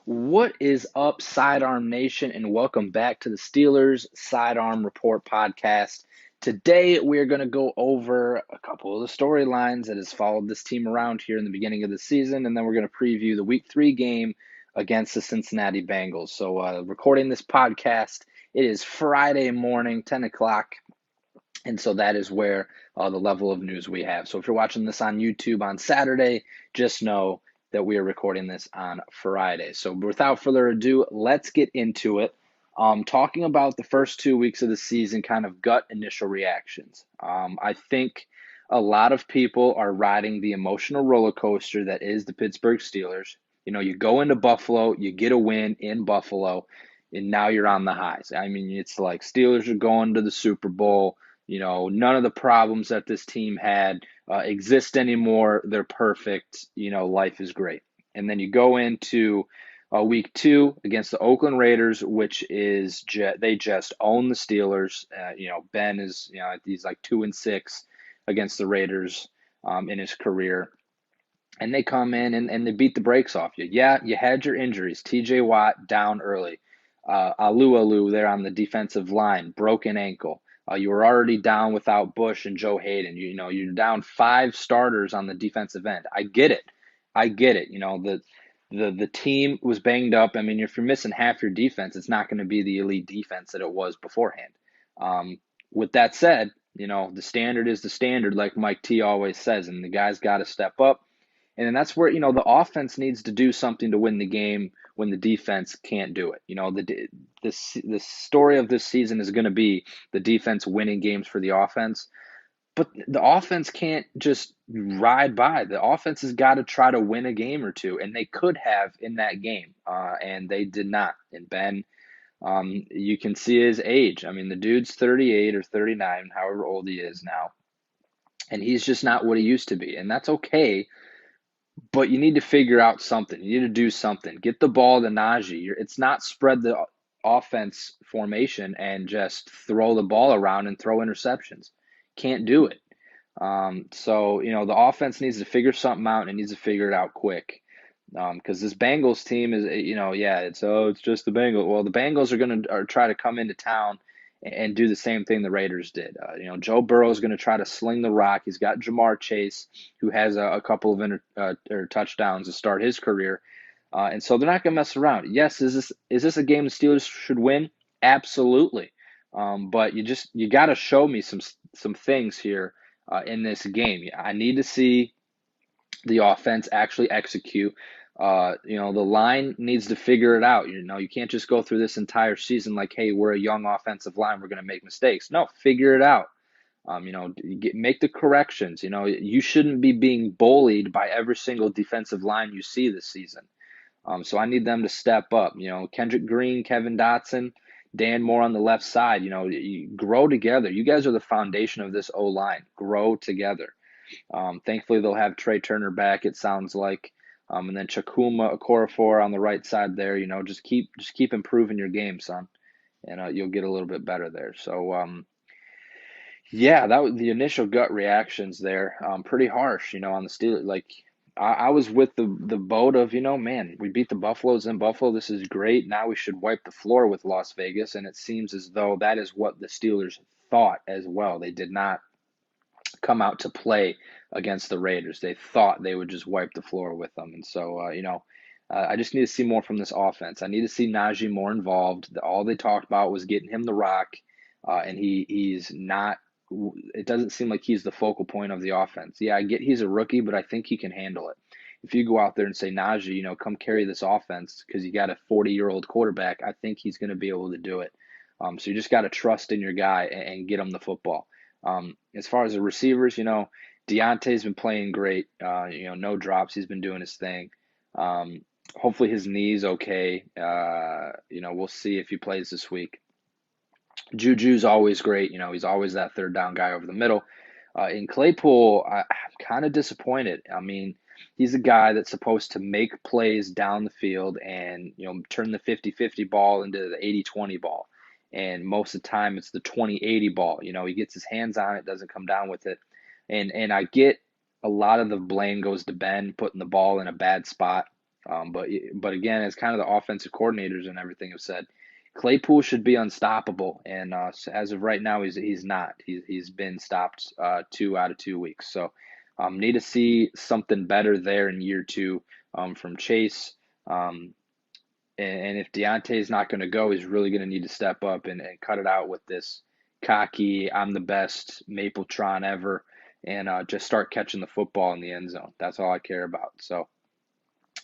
What is up, Sidearm Nation, and welcome back to the Steelers Sidearm Report podcast. Today, we're going to go over a couple of the storylines that has followed this team around here in the beginning of the season, and then we're going to preview the Week 3 game against the Cincinnati Bengals. So, recording this podcast, it is Friday morning, 10 o'clock, and so that is where the level of news we have. So if you're watching this on YouTube on Saturday, just know that we are recording this on Friday. So without further ado, let's get into it. Talking about the first 2 weeks of the season, kind of gut initial reactions. I think a lot of people are riding the emotional roller coaster that is the Pittsburgh Steelers. You know, you go into Buffalo, you get a win in Buffalo, and now you're on the highs. I mean, it's like Steelers are going to the Super Bowl. You know, none of the problems that this team had exist anymore. They're perfect. You know, life is great. And then you go into week 2 against the Oakland Raiders, which is they just own the Steelers. You know, Ben is he's like 2-6 against the Raiders in his career. And they come in and they beat the brakes off you. Yeah, you had your injuries. TJ Watt down early. Alu there on the defensive line, broken ankle. You were already down without Bush and Joe Hayden. You know, you're down 5 starters on the defensive end. I get it. I get it. You know, the team was banged up. I mean, if you're missing half your defense, it's not going to be the elite defense that it was beforehand. With that said, you know, the standard is the standard, like Mike T always says, and the guys got to step up. And then that's where, you know, the offense needs to do something to win the game when the defense can't do it. You know, the story of this season is going to be the defense winning games for the offense. But the offense can't just ride by. The offense has got to try to win a game or two, and they could have in that game, and they did not. And Ben, you can see his age. I mean, the dude's 38 or 39, however old he is now, and he's just not what he used to be, and that's okay. But you need to figure out something. You need to do something. Get the ball to Najee. It's not spread the offense formation and just throw the ball around and throw interceptions. Can't do it. So, you know, the offense needs to figure something out and it needs to figure it out quick. Because this Bengals team is, you know, yeah, it's just the Bengals. Well, the Bengals are going to try to come into town and do the same thing the Raiders did. You know, Joe Burrow is going to try to sling the rock. He's got Jamar Chase, who has a couple of or touchdowns to start his career, and so they're not going to mess around. Yes, is this a game the Steelers should win? Absolutely, but you got to show me some things here in this game. I need to see the offense actually execute. You know, the line needs to figure it out. You know, you can't just go through this entire season like, hey, we're a young offensive line, we're going to make mistakes. No, figure it out. You know, make the corrections. You know, you shouldn't be being bullied by every single defensive line you see this season. So I need them to step up. You know, Kendrick Green, Kevin Dotson, Dan Moore on the left side. You know, you grow together. You guys are the foundation of this O line. Grow together. Thankfully, they'll have Trey Turner back, it sounds like. And then Chakuma Okorafor on the right side there. You know, just keep improving your game, son, and you'll get a little bit better there. So, yeah, that was the initial gut reactions there. Pretty harsh, you know, on the Steelers. Like, I was with the boat of, you know, man, we beat the Buffaloes in Buffalo. This is great. Now we should wipe the floor with Las Vegas, and it seems as though that is what the Steelers thought as well. They did not come out to play against the Raiders. They thought they would just wipe the floor with them. And so, I just need to see more from this offense. I need to see Najee more involved. All they talked about was getting him the rock, and he's not. It doesn't seem like he's the focal point of the offense. Yeah, I get he's a rookie, but I think he can handle it. If you go out there and say, Najee, you know, come carry this offense because you got a 40-year-old quarterback, I think he's going to be able to do it. So you just got to trust in your guy and get him the football. As far as the receivers, you know, Deontay's been playing great. You know, no drops. He's been doing his thing. Hopefully his knee's okay. You know, we'll see if he plays this week. Juju's always great. You know, he's always that third down guy over the middle. In Claypool, I'm kind of disappointed. I mean, he's a guy that's supposed to make plays down the field and, you know, turn the 50-50 ball into the 80-20 ball. And most of the time it's the 20-80 ball. You know, he gets his hands on it, doesn't come down with it. And I get a lot of the blame goes to Ben putting the ball in a bad spot. But again, as kind of the offensive coordinators and everything have said, Claypool should be unstoppable, and as of right now, he's not. He's been stopped 2 out of 2 weeks. So need to see something better there in year two from Chase. Um, and if Deontay's not going to go, he's really going to need to step up and cut it out with this cocky, I'm the best Mapletron ever, and just start catching the football in the end zone. That's all I care about. So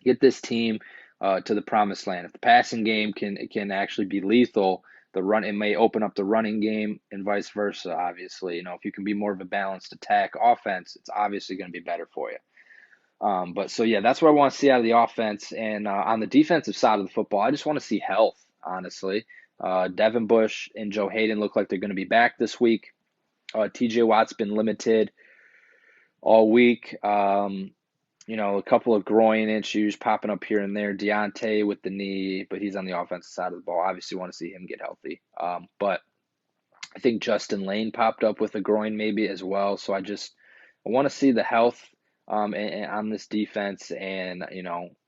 get this team to the promised land. If the passing game can actually be lethal, the run it may open up the running game and vice versa. Obviously, if you can be more of a balanced attack offense, it's obviously going to be better for you. But so yeah, that's what I want to see out of the offense. And on the defensive side of the football, I just want to see health. Honestly, Devin Bush and Joe Hayden look like they're going to be back this week. T.J. Watt's been limited all week. A couple of groin issues popping up here and there. Deontay with the knee, but he's on the offensive side of the ball. Obviously, want to see him get healthy. But I think Justin Lane popped up with a groin maybe as well. So I want to see the health and on this defense, and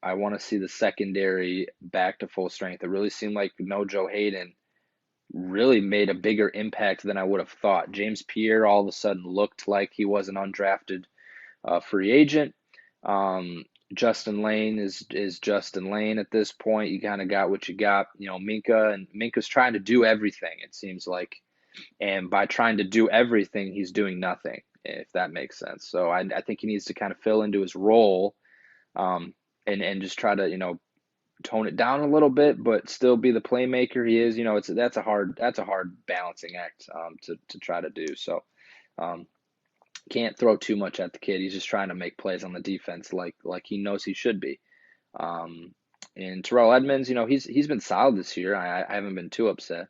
I want to see the secondary back to full strength. It really seemed like no Joe Hayden really made a bigger impact than I would have thought. James Pierre all of a sudden looked like he was an undrafted free agent. Justin Lane is Justin Lane at this point. You kind of got what you got. Minka's trying to do everything, it seems like. And by trying to do everything, he's doing nothing, if that makes sense. So I think he needs to kind of fill into his role and just try to, tone it down a little bit, but still be the playmaker he is. That's a hard balancing act to try to do. So um, can't throw too much at the kid. He's just trying to make plays on the defense like he knows he should be. Um, and Terrell Edmonds, he's been solid this year. I haven't been too upset.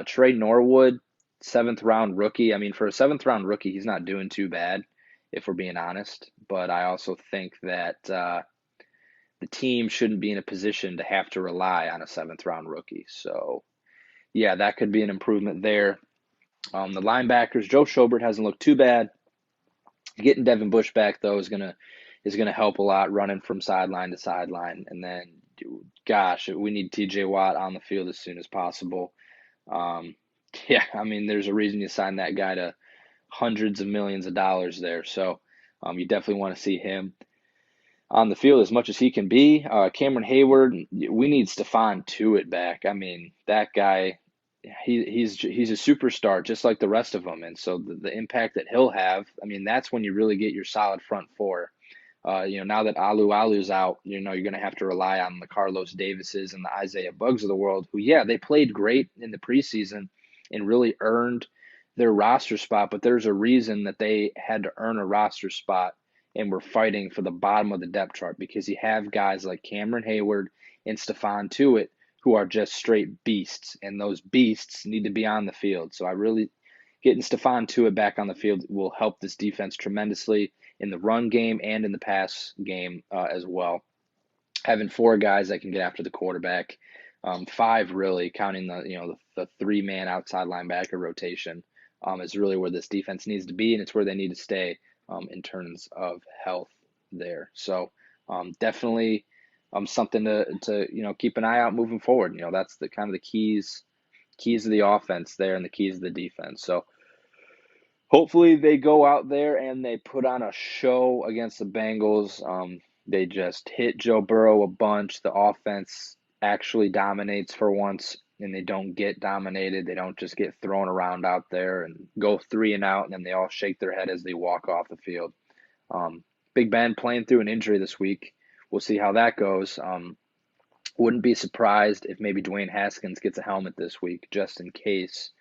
Trey Norwood, seventh round rookie. I mean, for a seventh round rookie, he's not doing too bad, if we're being honest. But I also think that the team shouldn't be in a position to have to rely on a seventh round rookie. So, yeah, that could be an improvement there. The linebackers, Joe Schobert hasn't looked too bad. Getting Devin Bush back though is gonna help a lot, running from sideline to sideline. And then, gosh, we need T.J. Watt on the field as soon as possible. Um, yeah, I mean, there's a reason you signed that guy to hundreds of millions of dollars there. So you definitely want to see him on the field as much as he can be. Cameron Hayward, we need Stephon Tuitt back. I mean, that guy, he's a superstar just like the rest of them. And so the impact that he'll have, I mean, that's when you really get your solid front four. Now that Alu's out, you're going to have to rely on the Carlos Davises and the Isaiah Buggs of the world, who, yeah, they played great in the preseason and really earned their roster spot. But there's a reason that they had to earn a roster spot and were fighting for the bottom of the depth chart, because you have guys like Cameron Hayward and Stephon Tuitt who are just straight beasts, and those beasts need to be on the field. So I really getting Stephon Tuitt back on the field will help this defense tremendously in the run game and in the pass game as well. Having four guys that can get after the quarterback, five really, counting the three-man outside linebacker rotation, is really where this defense needs to be, and it's where they need to stay in terms of health there. So definitely something to keep an eye out moving forward. That's the kind of the keys of the offense there and the keys of the defense. So hopefully they go out there and they put on a show against the Bengals. They just hit Joe Burrow a bunch. The offense actually dominates for once, and they don't get dominated. They don't just get thrown around out there and go 3-and-out, and then they all shake their head as they walk off the field. Big Ben playing through an injury this week. We'll see how that goes. Wouldn't be surprised if maybe Dwayne Haskins gets a helmet this week, just in case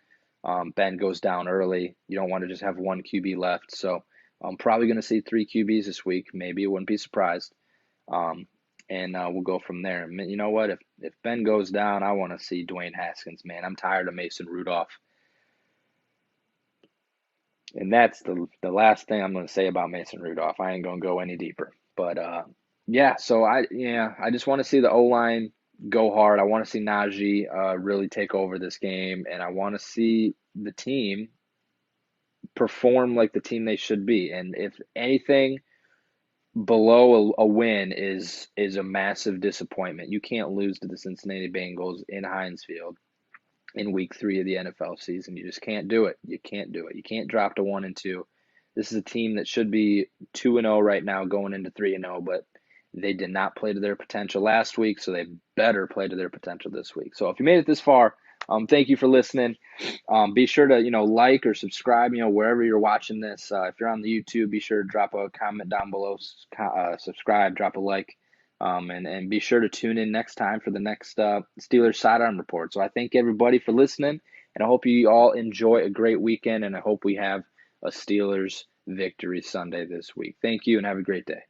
Ben goes down early. You don't want to just have one QB left. So I'm probably going to see 3 QBs this week. Maybe. Wouldn't be surprised. And we'll go from there. You know what? If Ben goes down, I want to see Dwayne Haskins, man. I'm tired of Mason Rudolph. And that's the last thing I'm going to say about Mason Rudolph. I ain't going to go any deeper. But yeah, so I just want to see the O-line go hard. I want to see Najee really take over this game, and I want to see the team perform like the team they should be. And if anything below a win is a massive disappointment. You can't lose to the Cincinnati Bengals in Heinz Field in week 3 of the NFL season. You just can't do it. You can't do it. You can't drop to 1-2. This is a team that should be 2-0 right now, going into 3-0, but they did not play to their potential last week, so they better play to their potential this week. So if you made it this far, thank you for listening. Be sure to like or subscribe wherever you're watching this. If you're on the YouTube, be sure to drop a comment down below. Subscribe, drop a like. And be sure to tune in next time for the next Steelers Sidearm Report. So I thank everybody for listening, and I hope you all enjoy a great weekend, and I hope we have a Steelers victory Sunday this week. Thank you, and have a great day.